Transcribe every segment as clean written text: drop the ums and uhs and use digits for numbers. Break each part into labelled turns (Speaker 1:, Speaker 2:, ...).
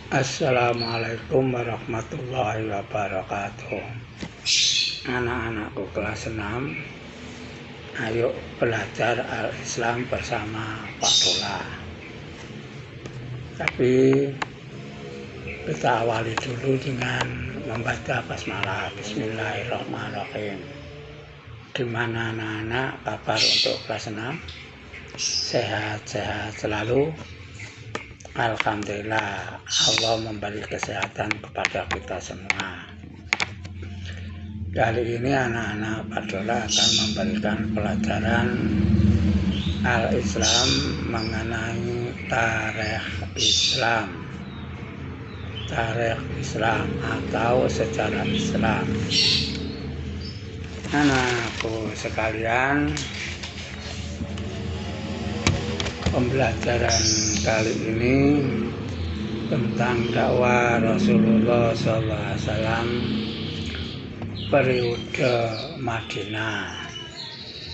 Speaker 1: Assalamualaikum warahmatullahi wabarakatuh. Anak-anakku kelas 6, ayo belajar Al-Islam bersama Pak Dola. Tapi kita awali dulu dengan membaca basmalah. Bismillahirrahmanirrahim. Gimana anak-anak kabar untuk kelas 6? Sehat-sehat selalu? Alhamdulillah, Allah memberi kesehatan kepada kita semua. Kali ini anak-anak Pak Dola akan memberikan pelajaran Al-Islam mengenai tarikh Islam atau sejarah Islam. Anakku sekalian, pembelajaran kali ini tentang dakwah Rasulullah SAW periode Madinah.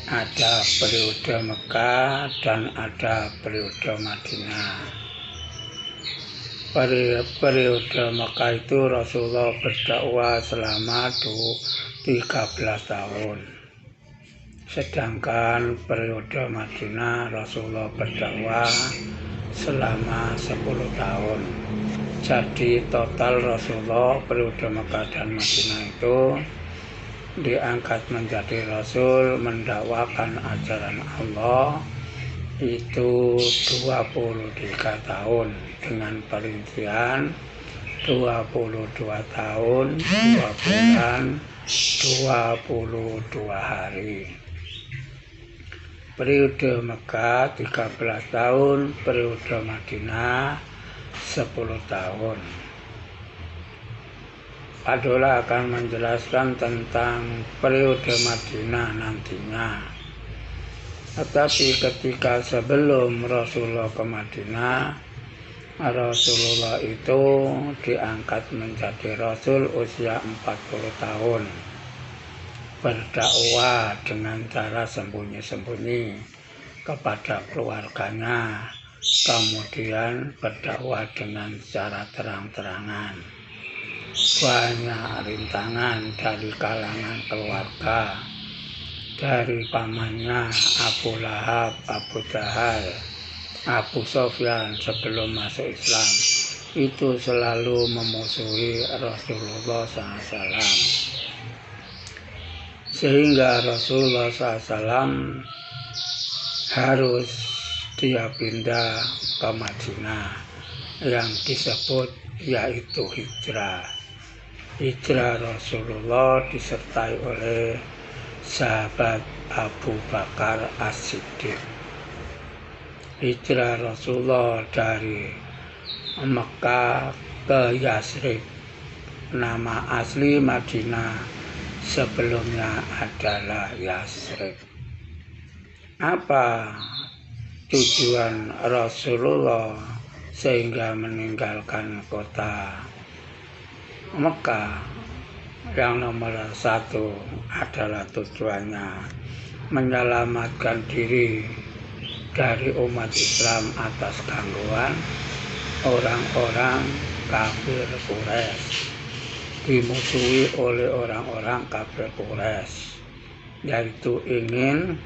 Speaker 1: Ada periode Mekah dan ada periode Madinah. Periode Mekah itu Rasulullah berdakwah selama 13 tahun. Sedangkan periode Madinah Rasulullah berdakwah selama 10 tahun. Jadi total Rasulullah periode Mekah dan Madinah itu diangkat menjadi Rasul mendakwakan ajaran Allah itu 23 tahun dengan perincian 22 tahun 2 bulan 22 hari. Periode Mekah 13 tahun, periode Madinah 10 tahun. Pak Dola akan menjelaskan tentang periode Madinah nantinya. Tetapi ketika sebelum Rasulullah ke Madinah, Rasulullah itu diangkat menjadi Rasul usia 40 tahun. Berdakwah dengan cara sembunyi-sembunyi kepada keluarganya, kemudian berdakwah dengan cara terang-terangan. Banyak rintangan dari kalangan keluarga, dari pamannya Abu Lahab, Abu Jahal, Abu Sofyan sebelum masuk Islam, itu selalu memusuhi Rasulullah SAW. Sehingga Rasulullah SAW harus dia pindah ke Madinah yang disebut yaitu hijrah. Hijrah Rasulullah disertai oleh sahabat Abu Bakar As-Siddiq. Hijrah Rasulullah dari Mekah ke Yasrib. Nama asli Madinah sebelumnya adalah Yasrib. Apa tujuan Rasulullah sehingga meninggalkan kota Mekah? Yang nomor 1 adalah tujuannya menyelamatkan diri dari umat Islam atas gangguan orang-orang kafir Quraisy. Dimusuhi oleh orang-orang kafir Quraisy, yaitu ingin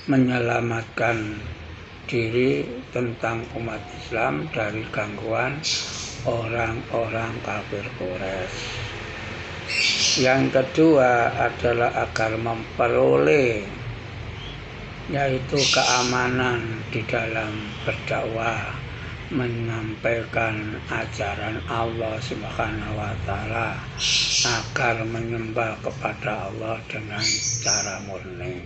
Speaker 1: menyelamatkan diri tentang umat Islam dari gangguan orang-orang kafir Quraisy. Yang kedua adalah agar memperoleh yaitu keamanan di dalam berdakwah, menyampaikan ajaran Allah Subhanahu wa Ta'ala, agar menyembah kepada Allah dengan cara murni.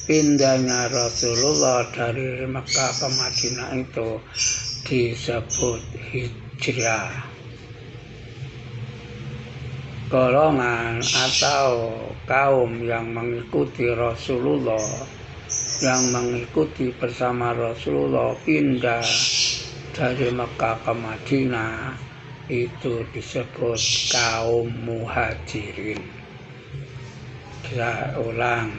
Speaker 1: Pindahnya Rasulullah dari Mekah ke Madinah itu disebut hijrah. Golongan atau kaum yang mengikuti Rasulullah, yang mengikuti bersama Rasulullah pindah dari Mekah ke Madinah, itu disebut kaum muhajirin. Saya ulang,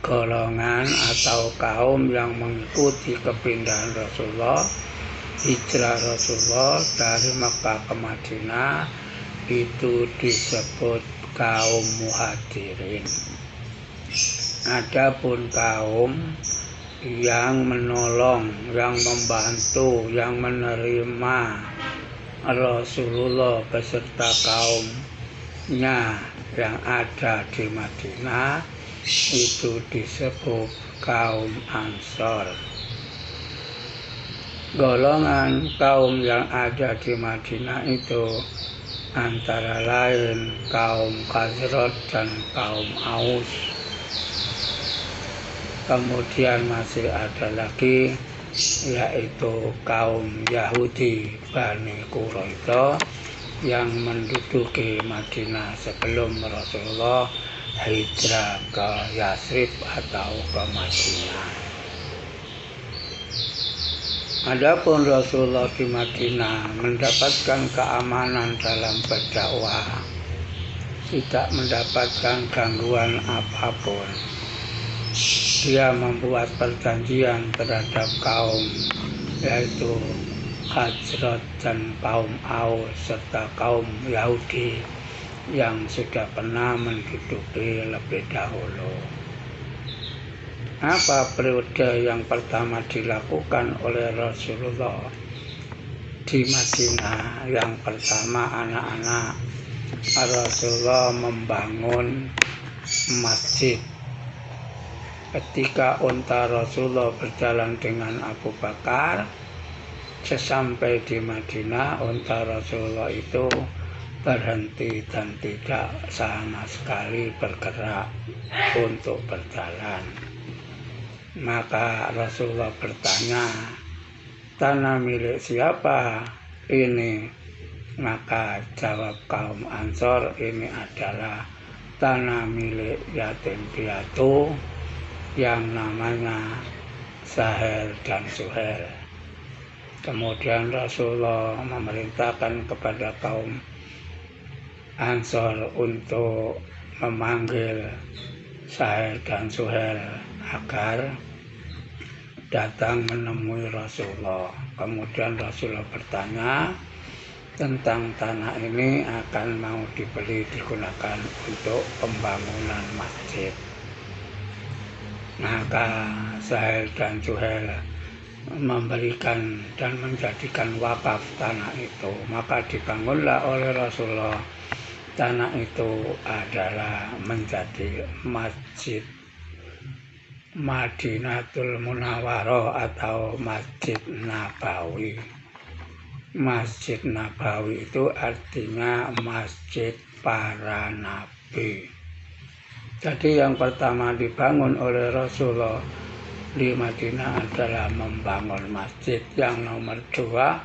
Speaker 1: golongan atau kaum yang mengikuti kepindahan Rasulullah hijrah Rasulullah dari Mekah ke Madinah itu disebut kaum muhajirin. Adapun kaum yang menolong, yang membantu, yang menerima Rasulullah beserta kaumnya yang ada di Madinah itu disebut kaum Ansor. Golongan kaum yang ada di Madinah itu antara lain kaum Khazraj dan kaum Aus. Kemudian masih ada lagi yaitu kaum Yahudi Bani Quraidah yang menduduki Madinah sebelum Rasulullah hijrah ke Yathrib atau ke Madinah. Adapun Rasulullah di Madinah mendapatkan keamanan dalam berdakwah, tidak mendapatkan gangguan apapun. Dia membuat perjanjian terhadap kaum yaitu Khazraj dan kaum Aus serta kaum Yahudi yang sudah pernah menduduki lebih dahulu. Apa periode yang pertama dilakukan oleh Rasulullah di Madinah? Yang pertama, anak-anak Rasulullah membangun masjid. Ketika unta Rasulullah berjalan dengan Abu Bakar, sesampai di Madinah, unta Rasulullah itu berhenti dan tidak sama sekali bergerak untuk berjalan. Maka Rasulullah bertanya, tanah milik siapa ini? Maka jawab kaum Ansor, ini adalah tanah milik yatim piatu yang namanya Sahel dan Suhel. Kemudian Rasulullah memerintahkan kepada kaum Ansor untuk memanggil Sahel dan Suhel agar datang menemui Rasulullah. Kemudian Rasulullah bertanya tentang tanah ini akan mau dibeli digunakan untuk pembangunan masjid. Maka Sahel dan Suhel memberikan dan menjadikan wakaf tanah itu. Maka dibangunlah oleh Rasulullah tanah itu adalah menjadi Masjid Madinatul Munawwarah atau Masjid Nabawi. Masjid Nabawi itu artinya masjid para nabi. Jadi yang pertama dibangun oleh Rasulullah di Madinah adalah membangun masjid. Yang nomor dua,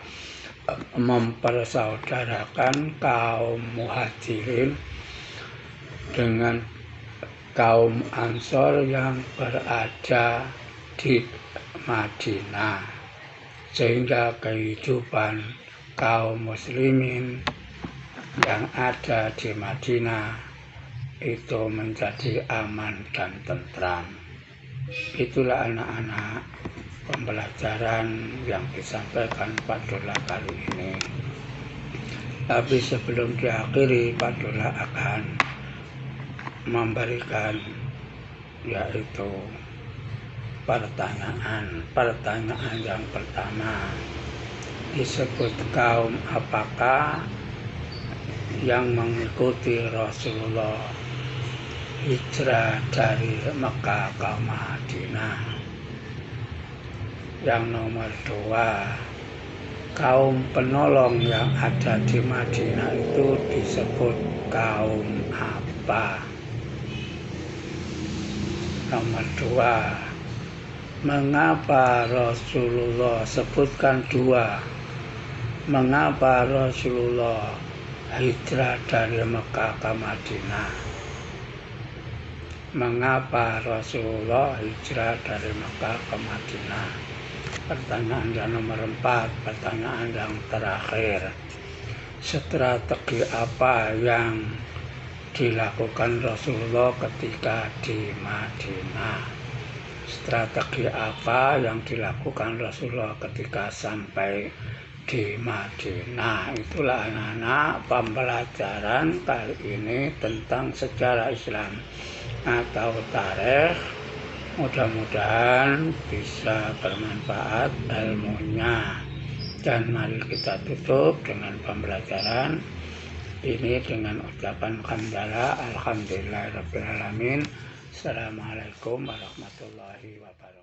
Speaker 1: mempersaudarakan kaum muhajirin dengan kaum Ansor yang berada di Madinah, sehingga kehidupan kaum muslimin yang ada di Madinah itu menjadi aman dan tentram. Itulah anak-anak pembelajaran yang disampaikan Pak Dola kali ini. Tapi sebelum diakhiri, Pak Dola akan memberikan yaitu pertanyaan. Pertanyaan yang pertama disebut kaum apakah yang mengikuti Rasulullah hijrah dari Mekah ke Madinah. Yang nomor dua, kaum penolong yang ada di Madinah itu disebut kaum apa? Nomor dua, mengapa Rasulullah, sebutkan dua, mengapa Rasulullah hijrah dari Mekah ke Madinah? Mengapa Rasulullah hijrah dari Mekah ke Madinah? Pertanyaan yang nomor 4, pertanyaan yang terakhir. Strategi apa yang dilakukan Rasulullah ketika di Madinah? strategi apa yang dilakukan Rasulullah ketika sampai di Madinah. Itulah anak-anak pembelajaran kali ini tentang sejarah Islam atau tarikh. Mudah-mudahan bisa bermanfaat ilmunya. Dan mari kita tutup dengan pembelajaran ini dengan ucapan hamdalah alhamdulillahirabbil alamin. Assalamualaikum warahmatullahi wabarakatuh.